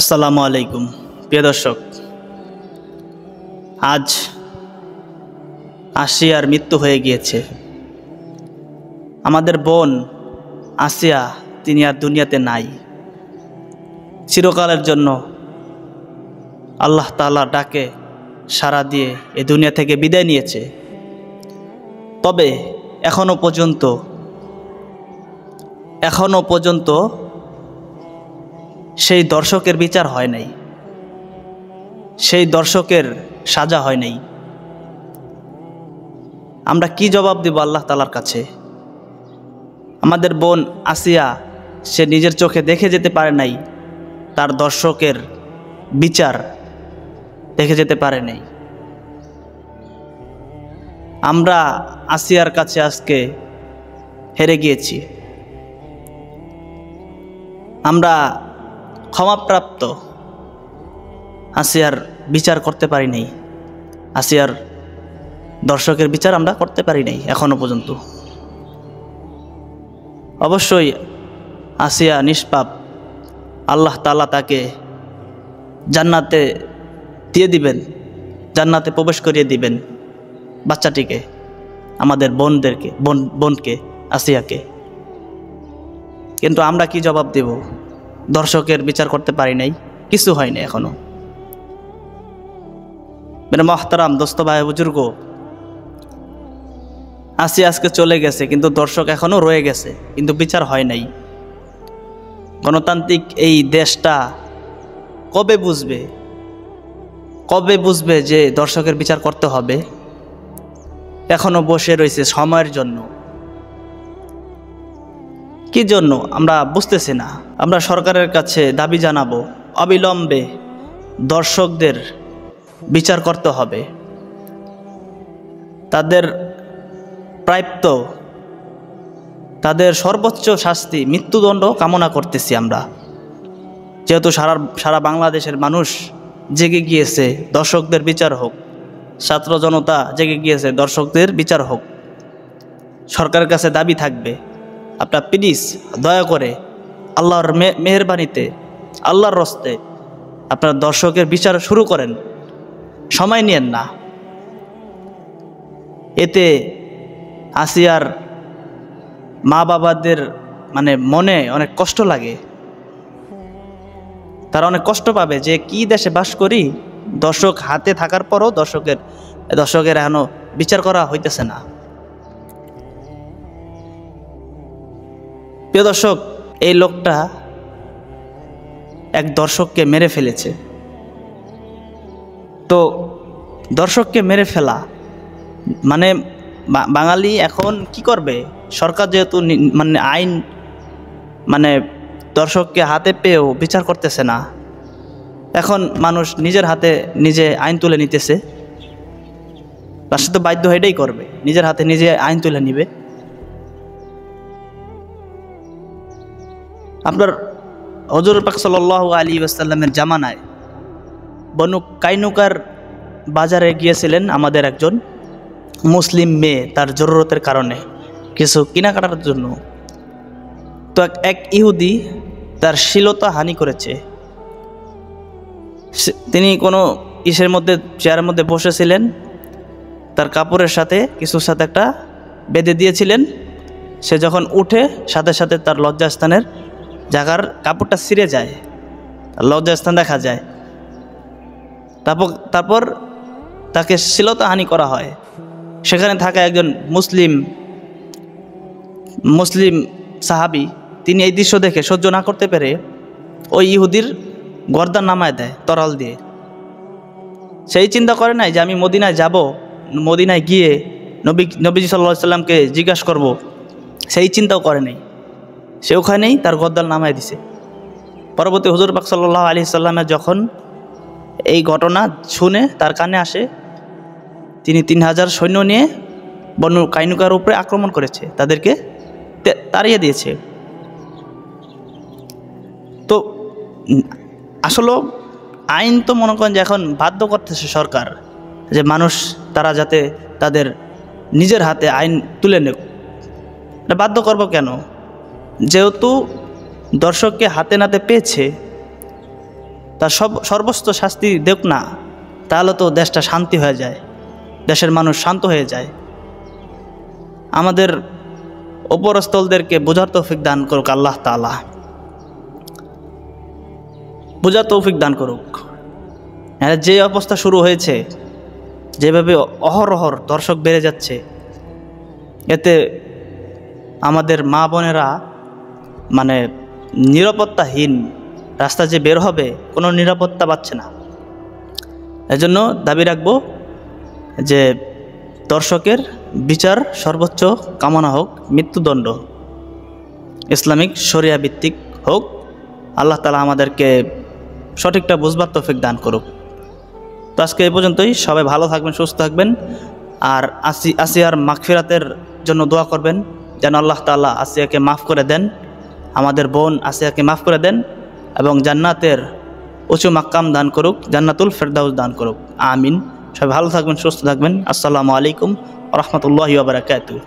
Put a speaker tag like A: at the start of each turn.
A: আসসালামু আলাইকুম প্রিয় দর্শক, আজ আসিয়ার মৃত্যু হয়ে গিয়েছে। আমাদের বোন আসিয়া তিনি আর দুনিয়াতে নাই। চিরকালের জন্য আল্লাহ তাআলার ডাকে সাড়া দিয়ে এই দুনিয়া থেকে বিদায় নিয়েছে। তবে এখনো পর্যন্ত সেই দর্শকের বিচার হয় নাই, সেই দর্শকের সাজা হয় নাই। আমরা কি জবাব দেব আল্লাহ তাআলার কাছে? আমাদের বোন আসিয়া সে নিজের চোখে দেখে যেতে পারে নাই, তার দর্শকের বিচার দেখে যেতে পারে নাই। আমরা আসিয়ার কাছে আজকে হেরে গিয়েছি। আমরা ক্ষমাপ্রাপ্ত আসিয়ার বিচার করতে পারি নাই, আসিয়ার দর্শকের বিচার আমরা করতে পারি নাই এখনো পর্যন্ত। অবশ্যই আসিয়া নিষ্পাপ, আল্লাহ তাআলা তাকে জান্নাতে দিয়ে দিবেন, জান্নাতে প্রবেশ করিয়ে দিবেন বাচ্চাটিকে, আমাদের বোনকে আসিয়াকে। কিন্তু আমরা কি জবাব দেব? দর্শকের বিচার করতে পারি নাই, কিছু হয় না এখনো। মেরে মোহতারাম দোস্ত ভাই বুজুর্গ, আসিয়া আজকে চলে গেছে, কিন্তু দর্শক এখনো রয়ে গেছে, কিন্তু বিচার হয় নাই। গণতান্ত্রিক এই দেশটা কবে বুঝবে যে দর্শকের বিচার করতে হবে? এখনো বসে রয়েছে সময়ের জন্য। কি জন্য আমরা বুঝতেছি না। আমরা সরকারের কাছে দাবি জানাবো, অবিলম্বে দর্শকদের বিচার করতে হবে। তাদের প্রাপ্য, তাদের সর্বোচ্চ শাস্তি মৃত্যুদণ্ড কামনা করতেছি আমরা। যেহেতু সারা বাংলাদেশের মানুষ জেগে গিয়েছে, দর্শকদের বিচার হোক। ছাত্র জনতা জেগে গিয়েছে, দর্শকদের বিচার হোক। সরকারের কাছে দাবি থাকবে, আপনারা প্লিজ দয়া করে আল্লাহর মেহেরবানিতে, আল্লাহর রস্তে আপনারা দর্শকের বিচার শুরু করেন, সময় নিয়েন না। এতে আসিয়ার মা বাবাদের মনে অনেক কষ্ট লাগে, তারা অনেক কষ্ট পাবে যে কি দেশে বাস করি, দর্শক হাতে থাকার পরও দর্শকের এখনো বিচার করা হইতেছে না। প্রিয় দর্শক, এই লোকটা এক দর্শককে মেরে ফেলেছে। তো দর্শককে মেরে ফেলা বাঙালি এখন কি করবে? সরকার যেহেতু আইন দর্শককে হাতে পেয়েও বিচার করতেছে না, এখন মানুষ নিজের হাতে নিজে আইন তুলে নিতেছে। তার সাথে বাধ্য এটাই করবে, নিজের হাতে নিজে আইন তুলে নিবে। আপনার হযরত পাক সাল্লাল্লাহু আলাইহি ওয়াসাল্লামের জামানায় বনু কাইনুকার বাজারে গিয়েছিলেন আমাদের একজন মুসলিম মেয়ে, তার জরুরতের কারণে কিছু কেনাকাটার জন্য। তো এক ইহুদি তার শ্লীলতা হানি করেছে। তিনি কোনো চেয়ারের মধ্যে বসেছিলেন, তার কাপড়ের সাথে কিছুর সাথে একটা বেঁধে দিয়েছিলেন। সে যখন উঠে সাথে সাথে তার লজ্জাস্থানের জায়গার কাপড়টা ছিঁড়ে যায়, লজ্জাস্থান দেখা যায়। তারপর তাকে শ্লীলতাহানি করা হয়। সেখানে থাকা একজন মুসলিম সাহাবী, তিনি এই দৃশ্য দেখে সহ্য না করতে পেরে ওই ইহুদির গর্দান নামায় দেয় তরাল দিয়ে। সেই চিন্তা করে নাই যে আমি মদিনায় যাব, মদিনায় গিয়ে নবীজি সাল্লাল্লাহু আলাইহি সাল্লামকে জিজ্ঞাসা করব, সেই চিন্তাও করে নাই। সে ওখানেই তার গর্দান নামায় দিছে। পরবর্তী হুজুর পাক সাল্লাল্লাহু আলাইহি সাল্লামের যখন এই ঘটনা শুনে তার কানে আসে, তিনি 3000 সৈন্য নিয়ে বনু কাইনুকার উপরে আক্রমণ করেছে, তাদেরকে তাড়িয়ে দিয়েছে। তো আসলে আইন তো মনে করেন যে এখন বাধ্য করতেছে সরকার, যে তারা যাতে তাদের নিজের হাতে আইন তুলে নেক। এটা বাধ্য করব কেন? যেহেতু দর্শককে হাতে নাতে পেয়েছে, তার সর্বোচ্চ শাস্তি দেখ না, তাহলে তো দেশটা শান্তি হয়ে যায়, দেশের মানুষ শান্ত হয়ে যায়। আমাদের উপরস্থলদেরকে বোঝার তৌফিক দান করুক আল্লাহ তাআলা, বোঝার তৌফিক দান করুক। যে অবস্থা শুরু হয়েছে, যেভাবে অহরহর দর্শক বেড়ে যাচ্ছে, এতে আমাদের মা বোনেরা মানে নিরাপত্তাহীন রাস্তা যে বের হবে, কোনো নিরাপত্তা পাচ্ছে না। এজন্য দাবি রাখব যে দর্শকের বিচার সর্বোচ্চ কামনা হোক, মৃত্যুদণ্ড ইসলামিক শরিয়া ভিত্তিক হোক। আল্লাহ তাআলা আমাদেরকে সঠিকটা বুঝবার তৌফিক দান করুক। তো আজকে এই পর্যন্তই। সবাই ভালো থাকবেন, সুস্থ থাকবেন। আর আসিয়ার মাগফিরাতের জন্য দোয়া করবেন, যেন আল্লাহ তাআলা আসিয়াকে মাফ করে দেন, আমাদের বোন আসিয়াকে মাফ করে দেন এবং জান্নাতের উঁচু মাকাম দান করুক, জান্নাতুল ফেরদাউস দান করুক। আমিন। সবাই ভালো থাকবেন, সুস্থ থাকবেন। আসসালামু আলাইকুম ওয়া রাহমাতুল্লাহি ওয়া বারাকাতুহু।